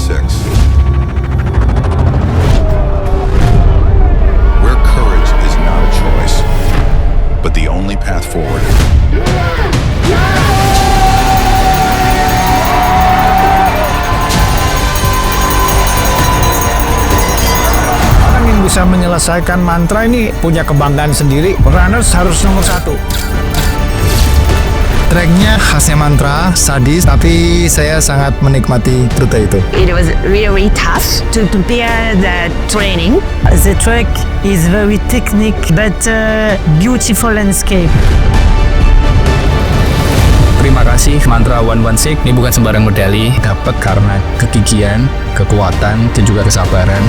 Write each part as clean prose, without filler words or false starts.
116. Where courage is not a choice, but the only path forward. Bisa menyelesaikan mantra ini punya kebanggaan sendiri. Runners harus nomor 1. Treknya khasnya mantra, sadis, tapi saya sangat menikmati rute itu. It was really tough to prepare the training. The track is very technique but beautiful landscape. Terima kasih Mantra 116. Ini bukan sembarang medali, dapat karena kegigihan, kekuatan, dan juga kesabaran.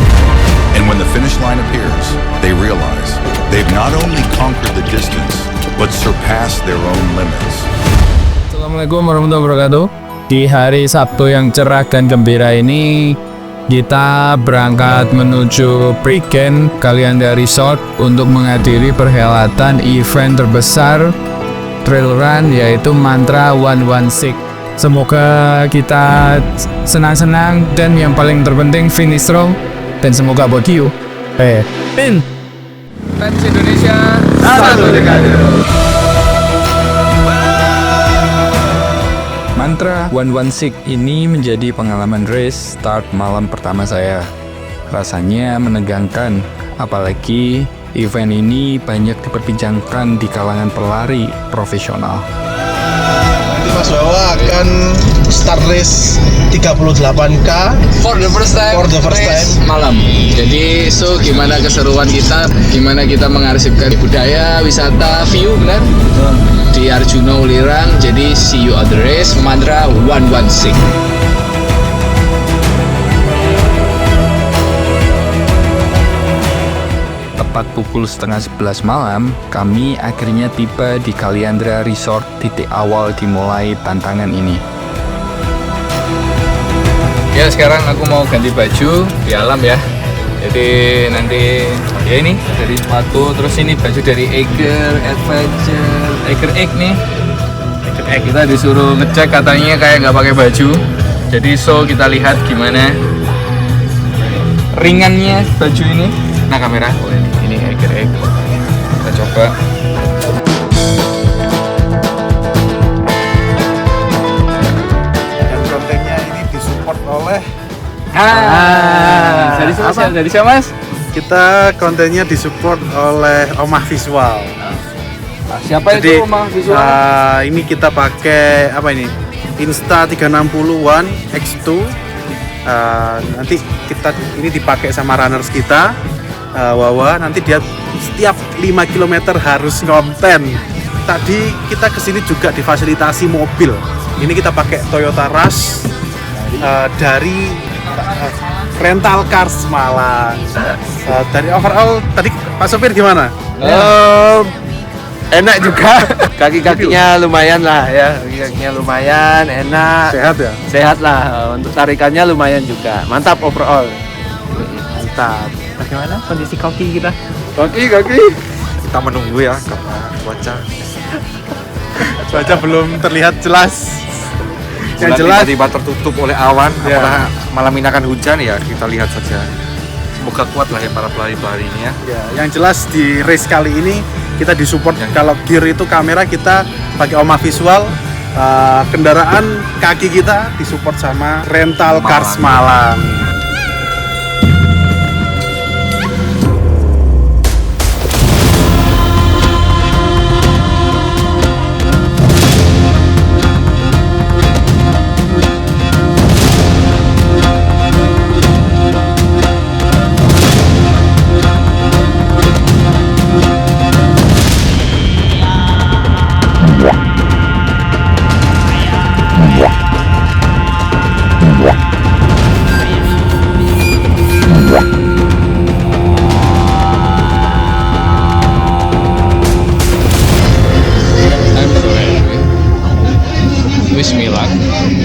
And when the finish line appears, they realize they've not only conquered the distance, but surpassed their own limits. Assalamualaikum warahmatullahi wabarakatuh. Di hari Sabtu yang cerah dan gembira ini, kita berangkat menuju Prigen Kaliandra Resort untuk menghadiri perhelatan event terbesar trail run, yaitu Mantra 116. Semoga kita senang-senang dan yang paling terpenting finish strong, dan semoga podium. Pin Fans Indonesia satu dekade. Mantra 116 ini menjadi pengalaman race start malam pertama saya. Rasanya menegangkan, apalagi event ini banyak diperbincangkan di kalangan pelari profesional. Nanti Mas Wawa akan start race 38K For the first time malam. Jadi gimana keseruan kita, gimana kita mengarsipkan budaya, wisata, view, benar? Di Arjuna Ulirang. Jadi see you at the race Mantra 116. Tepat pukul 10:30 malam, kami akhirnya tiba di Kaliandra Resort, titik awal dimulai tantangan ini. Ya, sekarang aku mau ganti baju di alam ya. Jadi nanti ya ini dari sepatu, terus ini baju dari Eiger Adventure, Eiger Egg nih. Eiger Egg, kita disuruh ngecek katanya kayak nggak pakai baju. Jadi kita lihat gimana ringannya baju ini. Nah kamera, ini Eiger Egg. Kita coba. dan kontennya ini disupport oleh Dari siapa Mas? kita, kontennya disupport oleh Omah Visual. Siapa Jadi itu Omah Visual? ini kita pakai apa ini? Insta 360 One X2. Nanti ini dipakai sama runners kita. Wawa nanti dia setiap 5 km harus konten. Tadi kita kesini juga difasilitasi mobil. Ini kita pakai Toyota Rush dari rental cars Malang. Dari overall tadi Pak Sopir gimana? Enak juga. Kaki-kakinya lumayan lah ya, kaki-kakinya lumayan, enak. Sehat ya? Sehat lah, untuk tarikannya lumayan juga. Mantap overall. Mantap. Bagaimana kondisi kaki kita? Kaki. Kita menunggu ya karena Cuaca belum terlihat jelas. Yang jelas tiba-tiba tertutup oleh awan. Ya. Apakah malam ini akan hujan ya, kita lihat saja. Semoga kuat lah ya para pelari-pelari ini ya. ya, yang jelas di race kali ini kita disupport. Kalau gear itu kamera kita pakai Omah Visual, kendaraan kaki kita disupport sama rental cars Malang.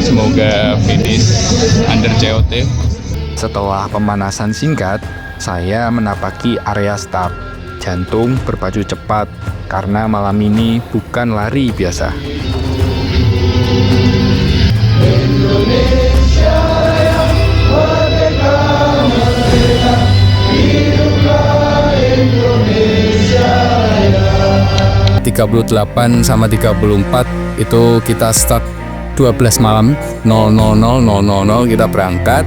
Semoga finish under COT. Setelah pemanasan singkat, saya menapaki area start. Jantung berpacu cepat karena malam ini bukan lari biasa. Indonesia yang 38 sama 34 itu kita start 12 malam 00.00 kita berangkat.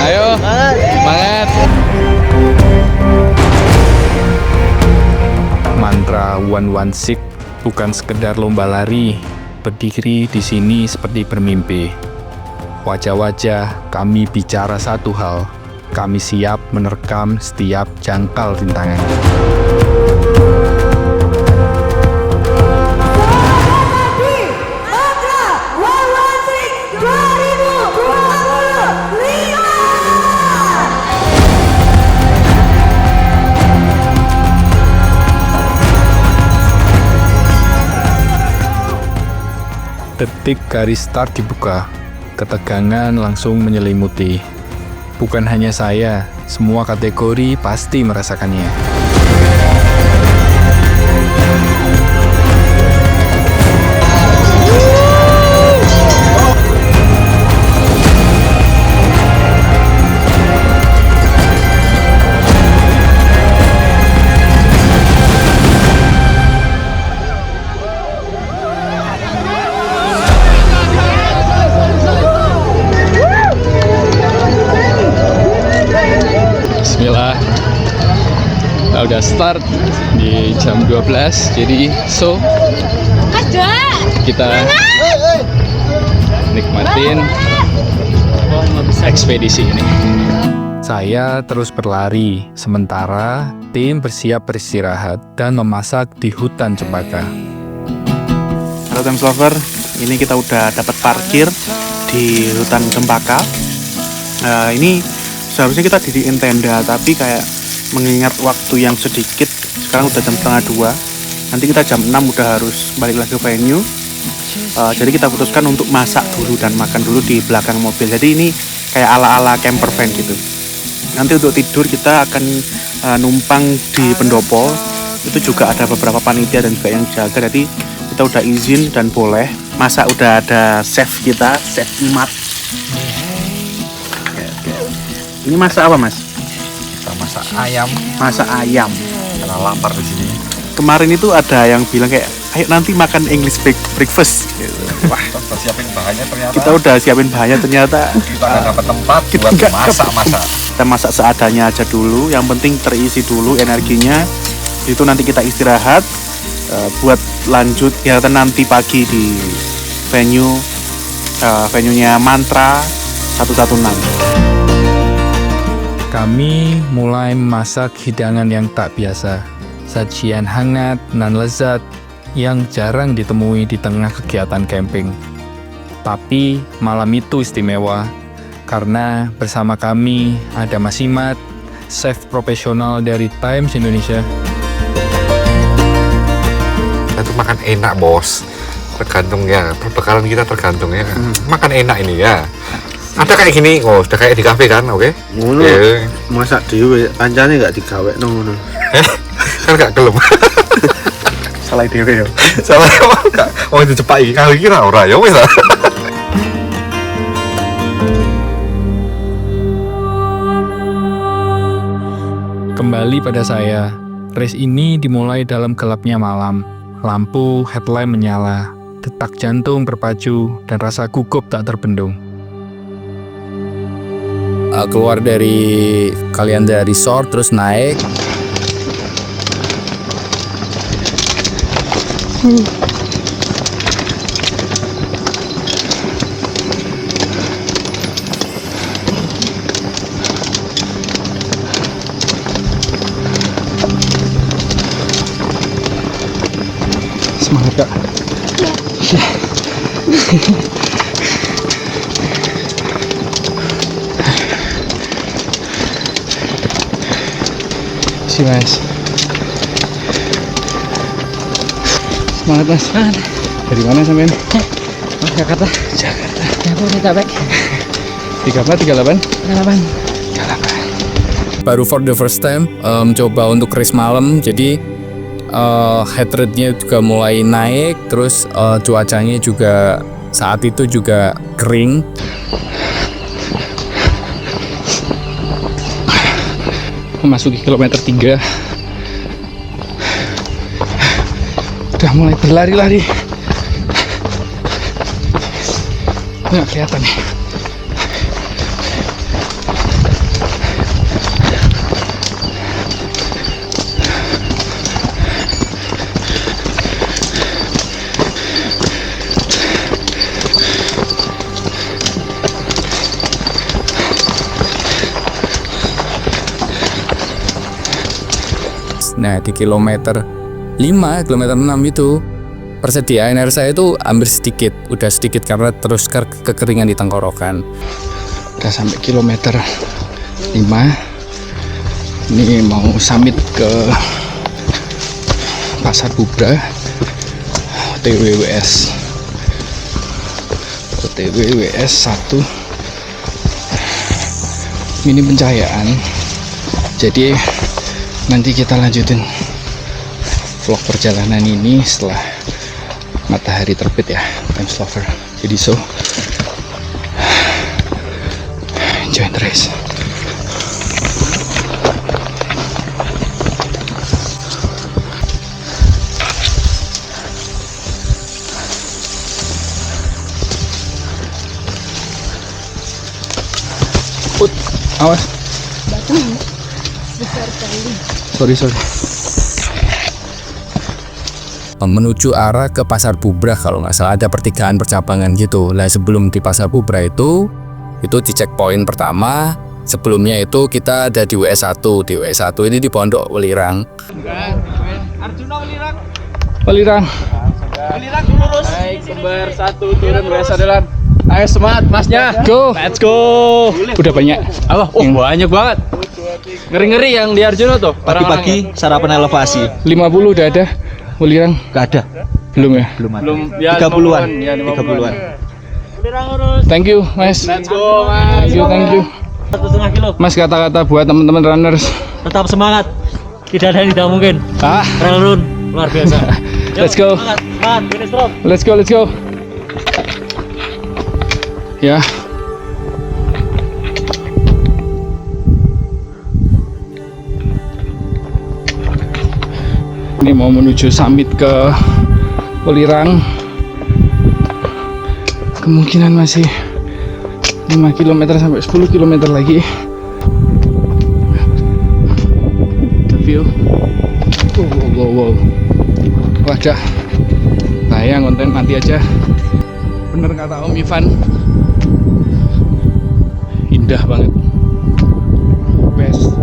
Ayo, semangat. Mantra 116 bukan sekedar lomba lari, berdiri di sini seperti bermimpi. Wajah-wajah kami bicara satu hal, kami siap menerkam setiap jangkal rintangan. Detik garis start dibuka, ketegangan langsung menyelimuti. Bukan hanya saya, semua kategori pasti merasakannya. Bismillah. Kita udah start di jam 12. Jadi kita nikmatin ekspedisi ini. Saya terus berlari, sementara tim bersiap beristirahat dan memasak di hutan cempaka. Halo Times Lover, ini kita udah dapat parkir di hutan cempaka. Ini seharusnya kita diriin tenda, tapi kayak mengingat waktu yang sedikit, sekarang udah jam 1:30. Nanti kita jam 6 udah harus balik lagi ke venue. Jadi kita putuskan untuk masak dulu dan makan dulu di belakang mobil. Jadi ini kayak ala-ala camper van gitu. Nanti untuk tidur kita akan numpang di pendopo. Itu juga ada beberapa panitia dan juga yang jaga. Jadi kita udah izin dan boleh masak. Udah ada chef kita, chef Imat. Ini masak apa, Mas? Kita masak ayam Masak ayam. karena lapar di sini. Kemarin itu ada yang bilang kayak, ayo nanti makan English breakfast. Wah, Kita udah siapin bahannya ternyata. kita udah siapin bahannya, ternyata Kita nggak dapat tempat kita buat nggak masak-masak. kita masak seadanya aja dulu. Yang penting terisi dulu energinya. Itu nanti kita istirahat buat lanjut ya nanti pagi di venue-nya Mantra 116. Kami mulai memasak hidangan yang tak biasa, sajian hangat dan lezat yang jarang ditemui di tengah kegiatan camping. Tapi malam itu istimewa, karena bersama kami ada Mas Imat, chef profesional dari Times Indonesia. Kita tuh makan enak, bos. Tergantung ya, perbekalan kita tergantung ya. Makan enak ini ya. Ada kayak gini, udah kayak di kafe kan, oke? Ngono. Oke. Masak dhewe kancane enggak digawe ngono. Kan gak gelem. Salah dhewe ya. Salah gak. Wong dicepaki kali kira ora ya wis. Kembali pada saya, race ini dimulai dalam gelapnya malam. Lampu headlamp menyala, detak jantung berpacu, dan rasa gugup tak terbendung. Keluar dari Kalianda Resort terus naik. Semangat, Kak. Si Mas. Semangat, Mas. Dari mana sampean? Jakarta. Jakarta. Jabodetabek. 38? 38. Baru for the first time coba untuk race malam, jadi heart rate-nya juga mulai naik, terus cuacanya juga saat itu juga kering. Memasuki kilometer 3. Udah mulai berlari-lari. Nggak kelihatan nih. Nah, di kilometer 5, kilometer 6 itu persediaan air saya itu hampir sedikit, udah sedikit karena terus kekeringan di tenggorokan. Udah sampai kilometer 5. Ini mau summit ke Pasar Bubra TWWS 1 ini pencahayaan. Jadi nanti kita lanjutin vlog perjalanan ini setelah matahari terbit ya, time slover. Jadi enjoy the race. Awas. Sorry. Menuju arah ke Pasar Bubra, kalau nggak salah ada pertigaan percabangan gitu. Nah, sebelum di Pasar Bubra itu di checkpoint pertama. Sebelumnya itu kita ada di WS1. Di WS1 ini di Pondok Welirang. Arjuna Welirang. Welirang Lurus. Baik, kembar 1 turun WS1 jalan. Ayo semangat masnya. Go. Let's go. Udah banyak. Apa? Oh, banyak banget. Ngeri-ngeri yang di Arjuna tuh. Pagi-pagi sarapan elevasi. 50 udah ada. Welirang Gak ada. belum ya? Belum ada. Belum ya 30-an. Ya, 30-an. Welirang lurus. Thank you, Mas. Let's go, Mas. Thank you. 1,5 kilo. Mas, kata-kata buat teman-teman runners. Tetap semangat. Tidak ada yang tidak mungkin. Trail run luar biasa. Let's go. Semangat, finish strong. Let's go. Ya. Ini mau menuju summit ke Welirang. Kemungkinan masih 5 km sampai 10 km lagi. The view. Wow. Wadah. Sayang konten mati aja. Bener kata Om Ivan. Indah banget. Best.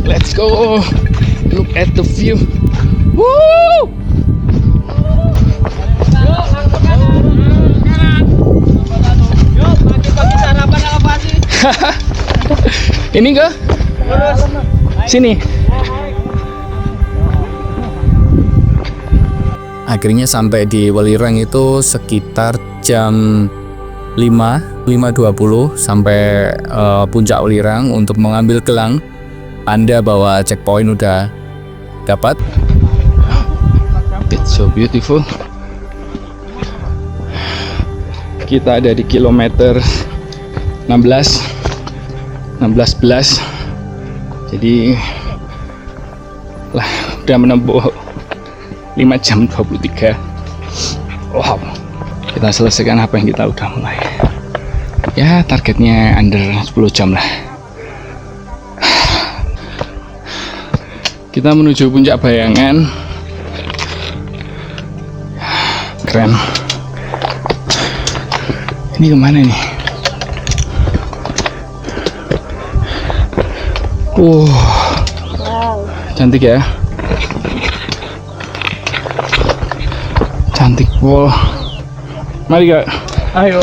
Let's go. Look at the view. Woo! Yuk, pagi-pagi sarapan elevasi. Ini ke? Sini. Akhirnya sampai di Welirang itu sekitar jam 5:20 sampai puncak Welirang untuk mengambil gelang. Anda bawa checkpoint udah dapat. It's so beautiful. Kita ada di kilometer 16. Jadi lah udah menempuh 5 jam 23. Wow. Kita selesaikan apa yang kita udah mulai. Ya, targetnya under 10 jam lah. Kita menuju puncak Bayangan. Keren. Ini kemana nih? Cantik ya. Cantik wall. Mari Kak. Ayo.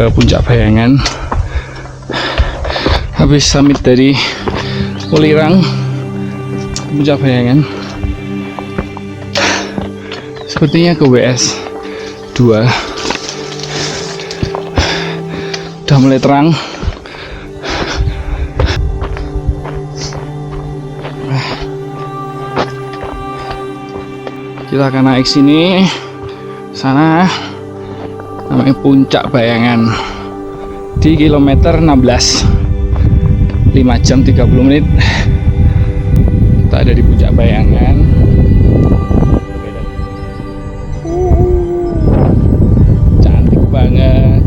ke Puncak Bayangan. Habis summit dari Welirang, Puncak Bayangan. Sepertinya ke WS 2. Udah mulai terang. Kita akan naik sini, sana namanya Puncak Bayangan di kilometer 16. 5 jam 30 menit kita ada di Puncak Bayangan. Cantik banget.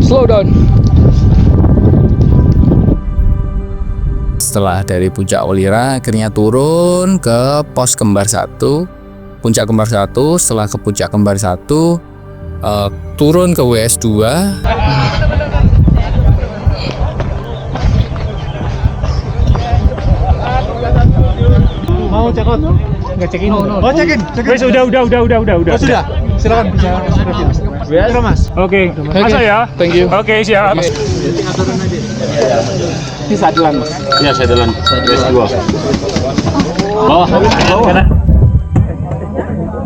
Slow down. Setelah dari Puncak Welira akhirnya turun ke pos Kembar 1, Puncak Kembar 1. Setelah ke Puncak Kembar 1 turun ke WS 2. Mau cekot? Nggak cekin. Oh, cekin. Wes udah. Oh, sudah. Silakan bisa. Terima Mas. Oke. Masa ya? Thank you. Oke, siap. Ini sadelan Mas. Iya, sadelan. WS 2. Bawah. Kanan.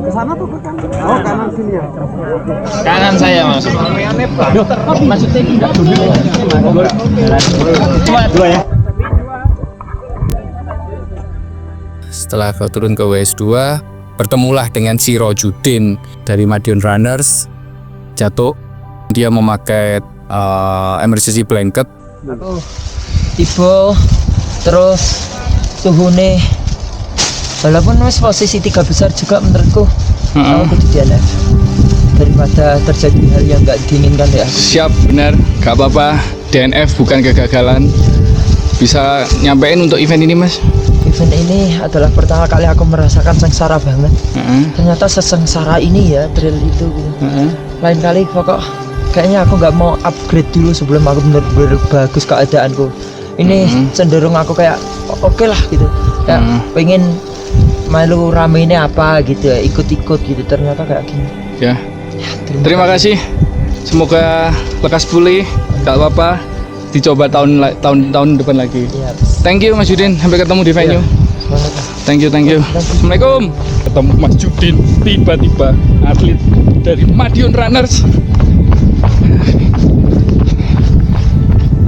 Ke sana tuh ke kanan. Oh, kanan sini ya. Kanan saya Mas. Loh, maksudnya enggak dulu. Cuma 2 ya. Setelah kau turun ke WS 2, bertemulah dengan si Rojudin dari Madiun Runners. Jatuh, dia memakai emergency blanket. Tiba terus suhune walaupun mas posisi 3 besar juga menurutku aku kudu DNF daripada terjadi hal yang nggak diinginkan ya. Siap, benar, gak apa-apa. DNF bukan kegagalan. Bisa nyampein untuk event ini Mas? Event ini adalah pertama kali aku merasakan sengsara banget. Ternyata sesengsara ini ya trail itu gitu. Lain kali pokok kayaknya aku nggak mau upgrade dulu sebelum aku bener-bener bagus keadaanku. Ini cenderung aku kayak oke lah gitu. Ya pengen malu rame ini apa gitu ya, ikut-ikut gitu. Ternyata kayak gini. Ya. Terima kasih. Semoga lekas pulih. Gak apa-apa. Dicoba tahun depan lagi. Thank you Mas Yudin, sampai ketemu di venue. Thank you. Assalamualaikum. Ketemu Mas Yudin, tiba-tiba atlet dari Madiun Runners.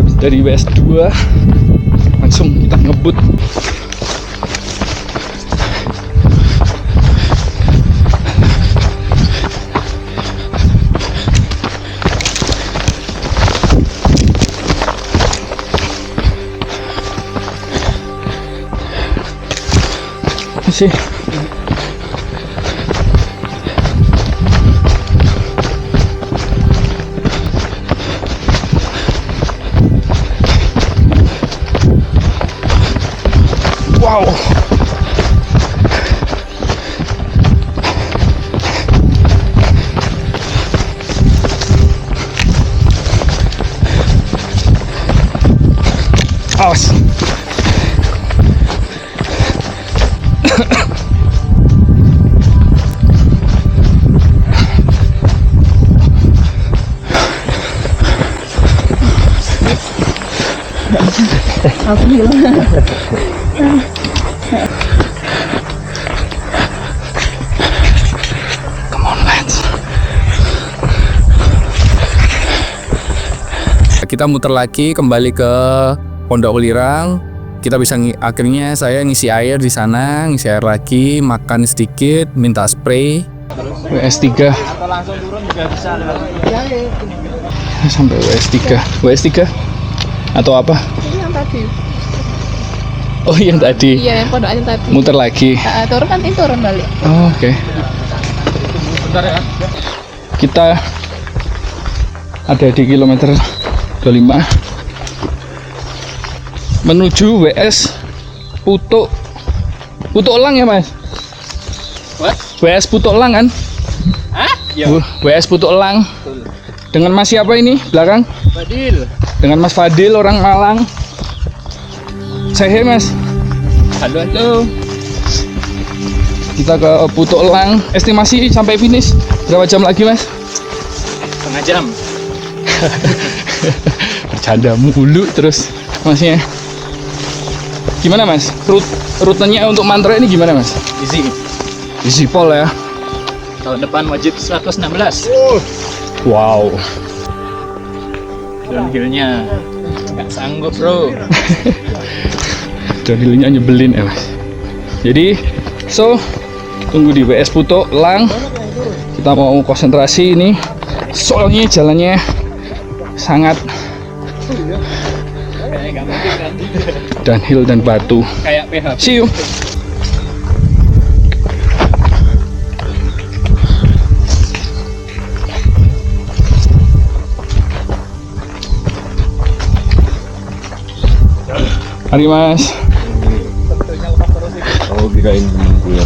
Habis dari WS 2 langsung kita ngebut. Sih. Wow. Awas. Come on, Lance. kita muter lagi kembali ke Pondok Welirang. Kita bisa akhirnya saya ngisi air di sana, ngisi air lagi, makan sedikit, minta spray. WS3. Atau langsung turun juga bisa lewat. Sampai WS3. WS3 atau apa? Yang tadi. Oh, yang tadi. Iya, yang pondok yang tadi. Muter lagi. Turun nanti turun balik. Oh, oke. Bentar ya. Kita ada di kilometer 25 menuju WS Putuk Elang ya, Mas? What? WS Putuk Elang kan? Hah? Iya. WS Putuk Elang. Dengan Mas siapa ini belakang? Fadil. Dengan Mas Fadil, orang Malang. Saya Mas. Halo. Kita ke Putuk Elang. Estimasi sampai finish berapa jam lagi, Mas? Setengah jam. Bercanda mulu terus Masnya. Gimana, Mas? Rutenya untuk mantra ini gimana, Mas? Easy pol ya. Tahun depan wajib 116. Wow. Downhillnya nggak sanggup, bro. Downhillnya nyebelin ya, Mas. Jadi, tunggu di WS Putuk Elang. Kita mau konsentrasi ini. Soalnya jalannya sangat downhill dan batu. Kayak PHP. See you. Mari, Mas. Oh, kirain gue.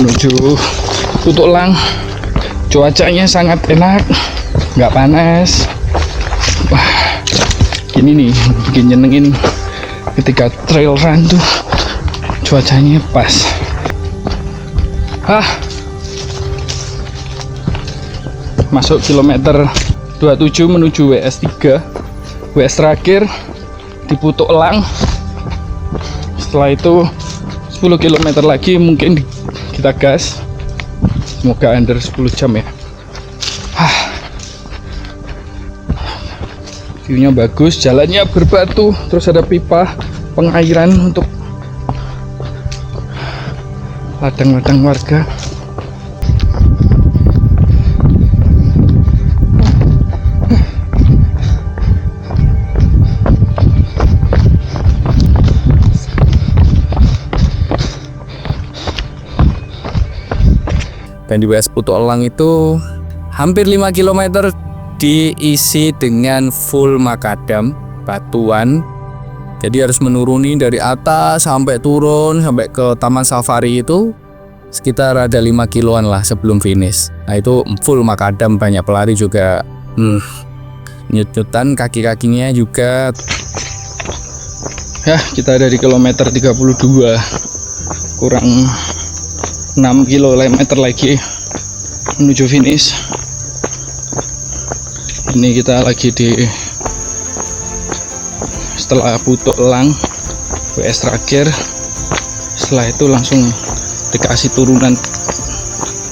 Menuju Putuk Elang. Cuacanya sangat enak, nggak panas. Wah, ini nih bikin nyenengin ketika trail run tuh cuacanya pas. Masuk kilometer 27 menuju WS3. WS terakhir di Putuk Elang. Setelah itu 10 km lagi mungkin kita gas. Semoga under 10 jam ya. View-nya bagus, jalannya berbatu, terus ada pipa pengairan untuk ladang-ladang warga. Dan di WS Putuk Elang itu hampir 5 km diisi dengan full makadam, batuan. Jadi harus menuruni dari atas sampai turun sampai ke Taman Safari itu sekitar ada 5 kiloan lah sebelum finish. Nah itu full makadam, banyak pelari juga nyut-nyutan kaki-kakinya juga. Kita ada di kilometer 32, kurang 6 km lagi menuju finish. Ini kita lagi di setelah Putuk Elang, WS terakhir. Setelah itu langsung dikasih turunan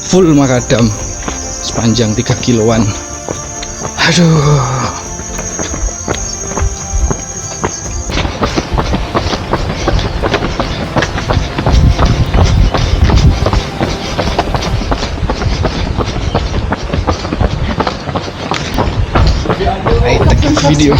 full makadam sepanjang 3 kiloan. Aduh. Video.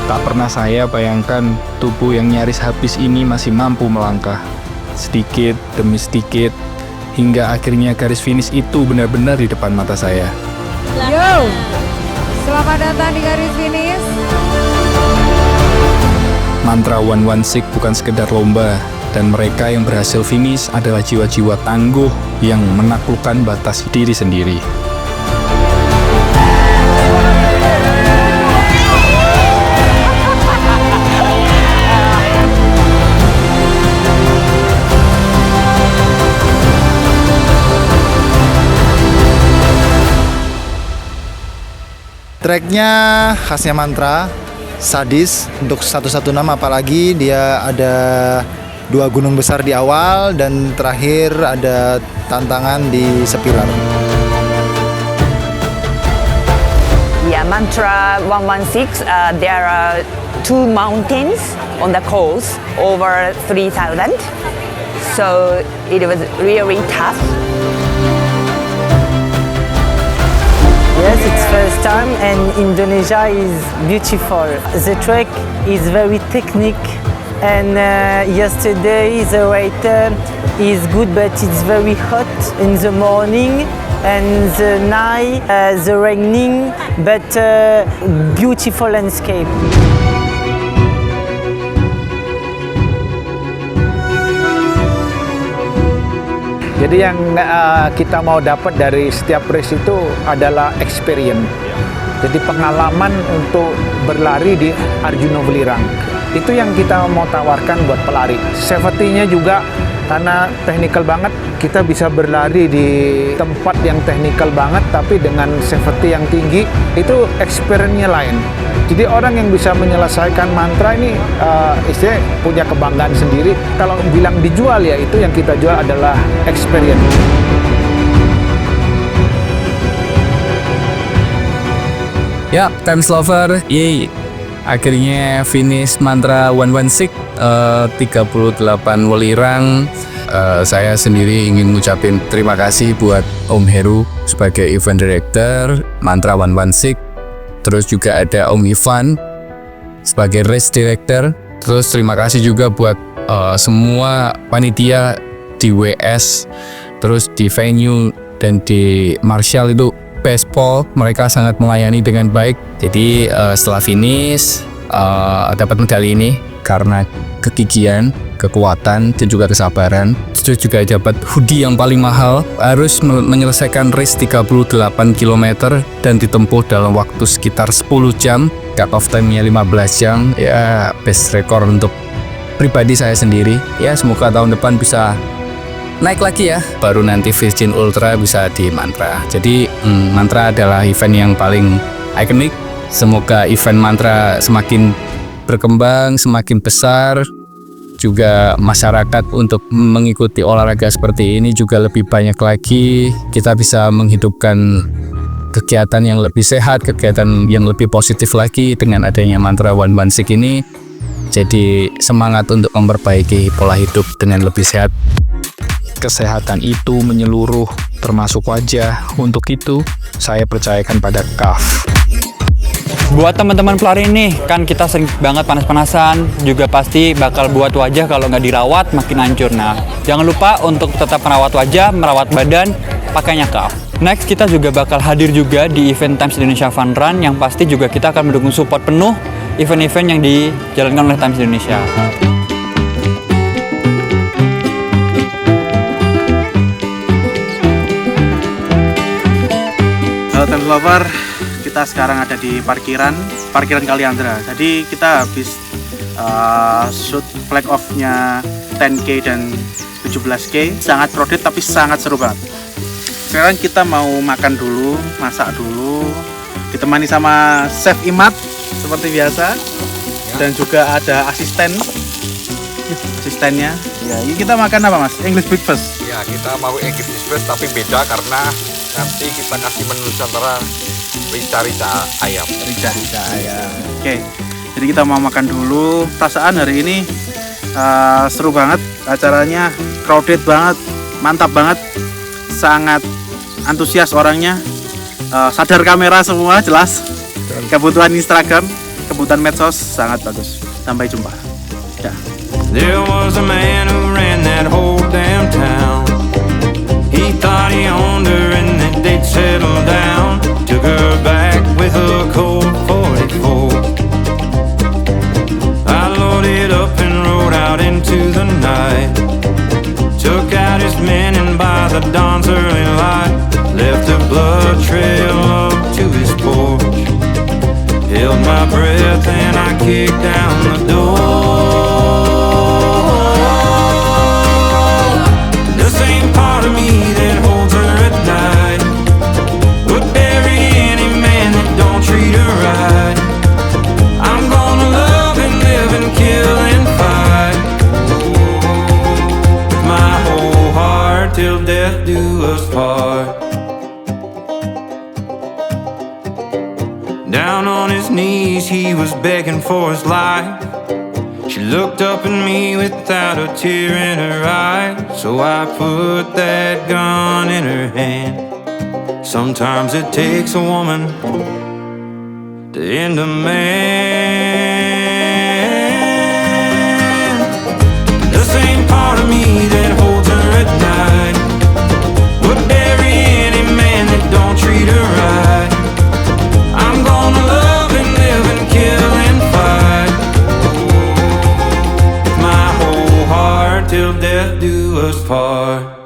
Tak pernah saya bayangkan tubuh yang nyaris habis ini masih mampu melangkah sedikit demi sedikit hingga akhirnya garis finish itu benar-benar di depan mata saya. Yo, selamat datang di garis finish. Mantra 116 bukan sekedar lomba, Dan mereka yang berhasil finish adalah jiwa-jiwa tangguh yang menaklukkan batas diri sendiri. Treknya khasnya Mantra, sadis untuk 116, apalagi dia ada 2 gunung besar di awal dan terakhir ada tantangan di sepilar. Yeah, Mantra 116, there are 2 mountains on the coast over 3,000. So it was really tough. Yes, it's first time and Indonesia is beautiful. The trek is very technique and yesterday the weather is good but it's very hot in the morning and the night the raining but beautiful landscape. Jadi yang kita mau dapat dari setiap race itu adalah experience. Jadi pengalaman untuk berlari di Arjuna Welirang. Itu yang kita mau tawarkan buat pelari. Safety-nya juga karena technical banget, kita bisa berlari di tempat yang technical banget tapi dengan safety yang tinggi, itu experience-nya lain. Jadi orang yang bisa menyelesaikan Mantra ini istilahnya punya kebanggaan sendiri. Kalau bilang dijual ya itu yang kita jual adalah experience. Ya, Times Lover, yeay. Akhirnya finish Mantra 116, 38 Welirang. Saya sendiri ingin ngucapin terima kasih buat Om Heru sebagai event director Mantra 116. Terus juga ada Om Ivan sebagai race director. Terus terima kasih juga buat semua panitia di WS, terus di venue dan di Marshall itu Pespol, mereka sangat melayani dengan baik. Jadi setelah finish dapat medali ini karena kegigihan, kekuatan dan juga kesabaran. Terus juga dapat hoodie yang paling mahal, harus menyelesaikan race 38 km dan ditempuh dalam waktu sekitar 10 jam. Cut off time-nya 15 jam. Ya, best record untuk pribadi saya sendiri. Ya, semoga tahun depan bisa naik lagi ya. Baru nanti Virgin Ultra bisa di Mantra. Jadi Mantra adalah event yang paling ikonik. Semoga event Mantra semakin berkembang, semakin besar. Juga masyarakat untuk mengikuti olahraga seperti ini juga lebih banyak lagi. Kita bisa menghidupkan kegiatan yang lebih sehat, kegiatan yang lebih positif lagi dengan adanya Mantra 116 ini. Jadi semangat untuk memperbaiki pola hidup dengan lebih sehat. Kesehatan itu menyeluruh, termasuk wajah. Untuk itu, saya percayakan pada CAF. Buat teman-teman pelari ini, kan kita sering banget panas-panasan, juga pasti bakal buat wajah kalau nggak dirawat makin hancur. Nah, jangan lupa untuk tetap merawat wajah, merawat badan, pakainya CAF. Next, kita juga bakal hadir juga di event Times Indonesia Fun Run, yang pasti juga kita akan mendukung support penuh event-event yang dijalankan oleh Times Indonesia. Halo Times Lover, kita sekarang ada di parkiran Kaliandra. Jadi kita habis shoot flag off-nya 10K dan 17K. Sangat crowded tapi sangat seru banget. Sekarang kita mau makan dulu, masak dulu. Ditemani sama Chef Imad seperti biasa. Dan juga ada asistennya. Ya, ini kita makan apa Mas? English breakfast. Ya, kita mau English breakfast tapi beda karena nanti kita kasih menu Nusantara rica-rica ayam. Rica-rica ayam. Oke, jadi kita mau makan dulu. Perasaan hari ini seru banget. Acaranya crowded banget, mantap banget. Sangat antusias orangnya. Sadar kamera semua, jelas. Kebutuhan Instagram, kebutuhan medsos, sangat bagus. Sampai jumpa. Ya. There was a man who ran that whole damn town. He thought he owned her and that they'd settle down. Took her back with a Colt 44. I loaded up and rode out into the night. trail up to his porch. Held my breath and I kicked down the door. The same part of me that holds her at night would bury any man that don't treat her right. I'm gonna love and live and kill and fight with my whole heart till death do us part. Down on his knees, he was begging for his life. She looked up at me without a tear in her eye. So I put that gun in her hand. Sometimes it takes a woman to end a man. The same part of me that holds her at night would bury any man that don't treat her right. I'm gonna love and live and kill and fight with my whole heart till death do us part.